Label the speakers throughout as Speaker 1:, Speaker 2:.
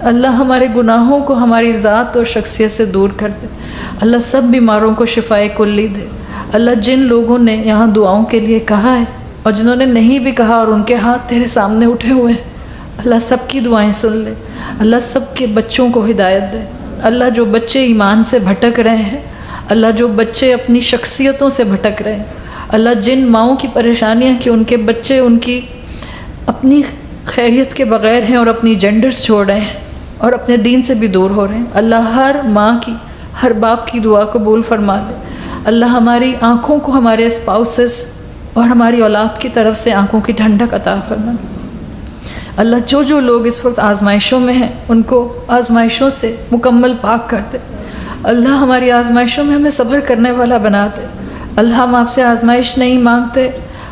Speaker 1: اللہ ہمارے گناہوں کو ہماری ذات اور شخصیت سے دور کر دے۔ اللہ سب بیماروں کو شفائے کلی دے۔ اللہ جن لوگوں نے یہاں دعاؤں کے لیے کہا ہے اور جنہوں نے نہیں بھی کہا اور ان کے ہاتھ تیرے سامنے اٹھے ہوئے ہیں، اللہ سب کی دعائیں سن لے۔ اللہ سب کے بچوں کو ہدایت دے۔ اللہ جو بچے ایمان سے بھٹک رہے ہیں، اللہ جو بچے اپنی شخصیتوں سے بھٹک رہے ہیں، اللہ جن ماؤں کی پریشانیاں کہ ان کے بچے ان کی اپنی خیریت کے بغیر ہیں اور اپنی جینڈرز چھوڑ رہے ہیں اور اپنے دین سے بھی دور ہو رہے ہیں، اللہ ہر ماں کی، ہر باپ کی دعا قبول فرما لے۔ اللہ ہماری آنکھوں کو ہمارے اسپاؤسز اور ہماری اولاد کی طرف سے آنکھوں کی ٹھنڈک عطا فرما لے۔ اللہ جو لوگ اس وقت آزمائشوں میں ہیں ان کو آزمائشوں سے مکمل پاک کر دے۔ اللہ ہماری آزمائشوں میں ہمیں صبر کرنے والا بنا دے۔ اللہ ہم آپ سے آزمائش نہیں مانگتے،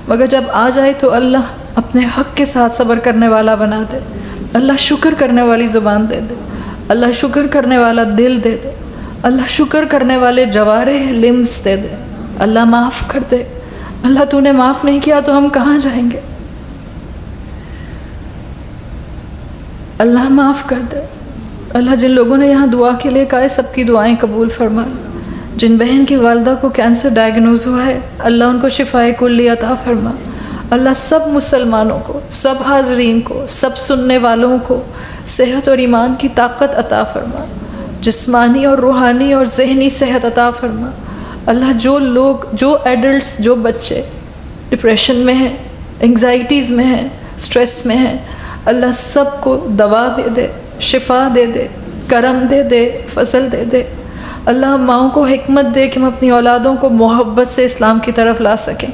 Speaker 1: مگر جب آ جائے تو اللہ اپنے حق کے ساتھ صبر کرنے والا بنا دے۔ اللہ شکر کرنے والی زبان دے دے، اللہ شکر کرنے والا دل دے دے، اللہ شکر کرنے والے جوارح لمس دے دے۔ اللہ معاف کر دے۔ اللہ تو نے معاف نہیں کیا تو ہم کہاں جائیں گے؟ اللہ معاف کر دے۔ اللہ جن لوگوں نے یہاں دعا کے لیے کہا ہے سب کی دعائیں قبول فرما۔ جن بہن کی والدہ کو کینسر ڈائیگنوز ہوا ہے اللہ ان کو شفائے کلی عطا فرما۔ اللہ سب مسلمانوں کو، سب حاضرین کو، سب سننے والوں کو صحت اور ایمان کی طاقت عطا فرما، جسمانی اور روحانی اور ذہنی صحت عطا فرما۔ اللہ جو لوگ، جو ایڈلٹس، جو بچے ڈپریشن میں ہیں، انگزائٹیز میں ہیں، سٹریس میں ہیں، اللہ سب کو دوا دے دے، شفا دے دے، کرم دے دے، فضل دے دے۔ اللہ ماؤں کو حکمت دے کہ ہم اپنی اولادوں کو محبت سے اسلام کی طرف لا سکیں۔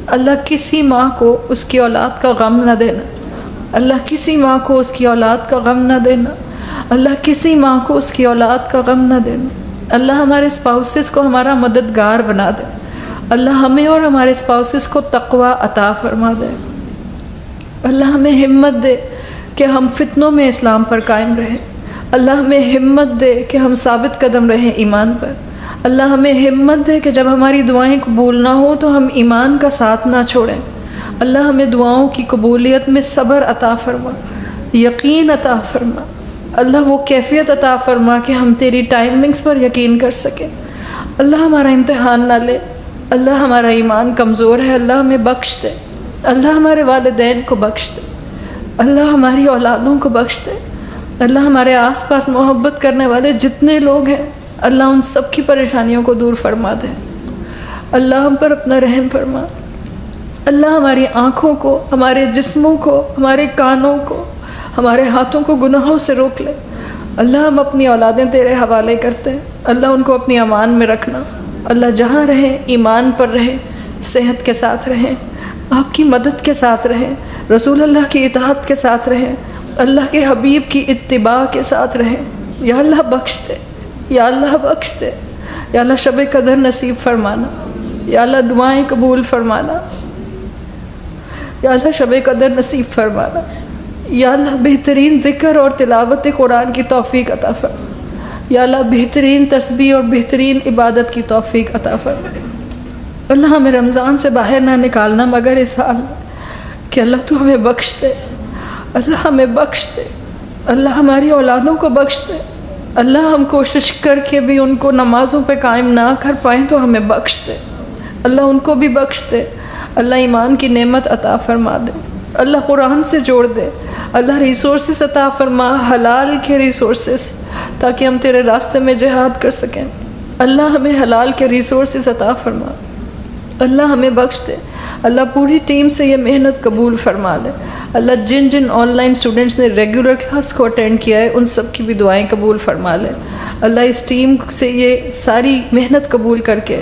Speaker 1: اللہ کسی ماں کو اس کی اولاد کا غم نہ دینا، اللہ کسی ماں کو اس کی اولاد کا غم نہ دینا، اللہ کسی ماں کو اس کی اولاد کا غم نہ دینا۔ اللہ ہمارے اسپاؤسز کو ہمارا مددگار بنا دے۔ اللہ ہمیں اور ہمارے اسپاؤسز کو تقوی عطا فرما دے۔ اللہ ہمیں ہمت دے کہ ہم فتنوں میں اسلام پر قائم رہیں۔ اللہ ہمیں ہمت دے کہ ہم ثابت قدم رہیں ایمان پر۔ اللہ ہمیں ہمت دے کہ جب ہماری دعائیں قبول نہ ہوں تو ہم ایمان کا ساتھ نہ چھوڑیں۔ اللہ ہمیں دعاؤں کی قبولیت میں صبر عطا فرما، یقین عطا فرما۔ اللہ وہ کیفیت عطا فرما کہ ہم تیری ٹائمنگز پر یقین کر سکیں۔ اللہ ہمارا امتحان نہ لے۔ اللہ ہمارا ایمان کمزور ہے، اللہ ہمیں بخش دے۔ اللہ ہمارے والدین کو بخش دے۔ اللہ ہماری اولادوں کو بخش دے۔ اللہ ہمارے آس پاس محبت کرنے والے جتنے لوگ ہیں اللہ ان سب کی پریشانیوں کو دور فرما دے۔ اللہ ہم پر اپنا رحم فرما۔ اللہ ہماری آنکھوں کو، ہمارے جسموں کو، ہمارے کانوں کو، ہمارے ہاتھوں کو گناہوں سے روک لے۔ اللہ ہم اپنی اولادیں تیرے حوالے کرتے ہیں، اللہ ان کو اپنی امان میں رکھنا۔ اللہ جہاں رہیں ایمان پر رہیں، صحت کے ساتھ رہیں، آپ کی مدد کے ساتھ رہیں، رسول اللہ کی اطاعت کے ساتھ رہیں، اللہ کے حبیب کی اتباع کے ساتھ رہیں۔ یا اللہ بخش دے، یا اللہ بخش دے، یا اللہ شب قدر نصیب فرمانا، یا اللہ دعائیں قبول فرمانا، یا اللہ شب قدر نصیب فرمانا، یا اللہ بہترین ذکر اور تلاوت قرآن کی توفیق عطا فرما، یا اللہ بہترین تسبیح اور بہترین عبادت کی توفیق عطا فرما۔ اللہ ہمیں رمضان سے باہر نہ نکالنا مگر اس حال میں کہ اللہ تو ہمیں بخش دے، اللہ ہمیں بخش دے، اللہ ہماری اولادوں کو بخش دے۔ اللہ ہم کوشش کر کے بھی ان کو نمازوں پہ قائم نہ کر پائیں تو ہمیں بخش دے، اللہ ان کو بھی بخش دے۔ اللہ ایمان کی نعمت عطا فرما دے، اللہ قرآن سے جوڑ دے، اللہ ریسورسز عطا فرما، حلال کے ریسورسز، تاکہ ہم تیرے راستے میں جہاد کر سکیں۔ اللہ ہمیں حلال کے ریسورسز عطا فرما، اللہ ہمیں بخش دے۔ اللہ پوری ٹیم سے یہ محنت قبول فرما لے۔ اللہ جن جن آن لائن اسٹوڈنٹس نے ریگولر کلاس کو اٹینڈ کیا ہے ان سب کی بھی دعائیں قبول فرما لے۔ اللہ اس ٹیم سے یہ ساری محنت قبول کر کے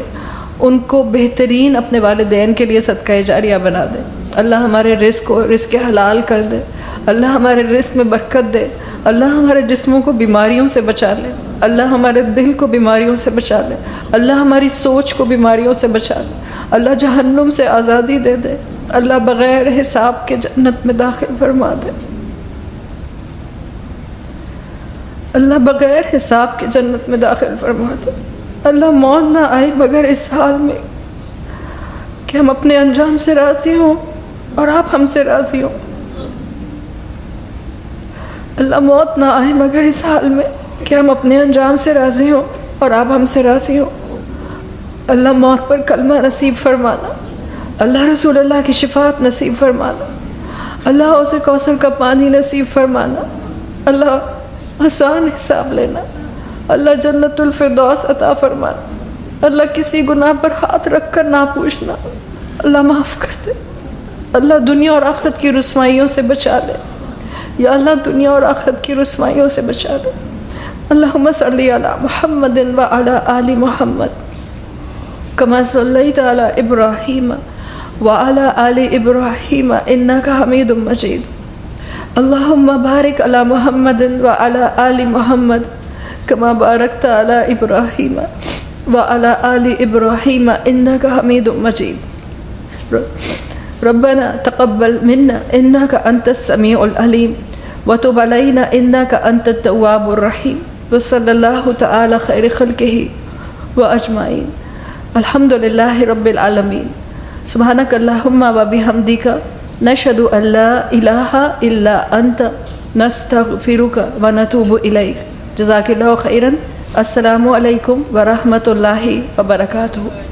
Speaker 1: ان کو بہترین اپنے والدین کے لیے صدقہ جاریہ بنا دے۔ اللہ ہمارے رزق کو رزق حلال کر دے، اللہ ہمارے رزق میں برکت دے، اللہ ہمارے جسموں کو بیماریوں سے بچا لے، اللہ ہمارے دل کو بیماریوں سے بچا لے، اللہ ہماری سوچ کو بیماریوں سے بچا لے، اللہ جہنم سے آزادی دے دے، اللہ بغیر حساب کے جنت میں داخل فرما دے، اللہ بغیر حساب کے جنت میں داخل فرما دے۔ اللہ موت نہ آئے مگر اس حال میں کہ ہم اپنے انجام سے راضی ہوں اور آپ ہم سے راضی ہوں۔
Speaker 2: اللہ موت نہ آئے مگر اس حال میں کہ ہم اپنے انجام سے راضی ہوں اور آپ ہم سے راضی ہوں۔ اللہ موت پر کلمہ نصیب فرمانا، اللہ رسول اللہ کی شفاعت نصیب فرمانا، اللہ حوض کوثر کا پانی نصیب فرمانا، اللہ آسان حساب لینا، اللہ جنت الفردوس عطا فرمانا، اللہ کسی گناہ پر ہاتھ رکھ کر نہ پوچھنا، اللہ معاف کر دے، اللہ دنیا اور آخرت کی رسوائیوں سے بچا لے، یا اللہ دنیا اور آخرت کی رسوائیوں سے بچا لے۔ اللہم صلی علی محمد وعلی آل محمد کما صلیت علی ابراہیم وعلی آل ابراہیم انک حمید مجید۔ اللہم بارک علی محمد وعلی آل محمد کما بارکت علی ابراہیم وعلی آل ابراہیم انک حمید مجید۔ ربنا تقبل منا انك انت السميع العليم وتب علينا انك انت التواب الرحيم وصلى الله تعالى خير خلقه واجمعين الحمد لله رب العالمين سبحانك اللهم وبحمدك نشهد ان لا اله الا انت نستغفرك ونتوب اليك۔ جزاك الله خيرا۔ السلام علیکم ورحمۃ اللہ وبرکاتہ۔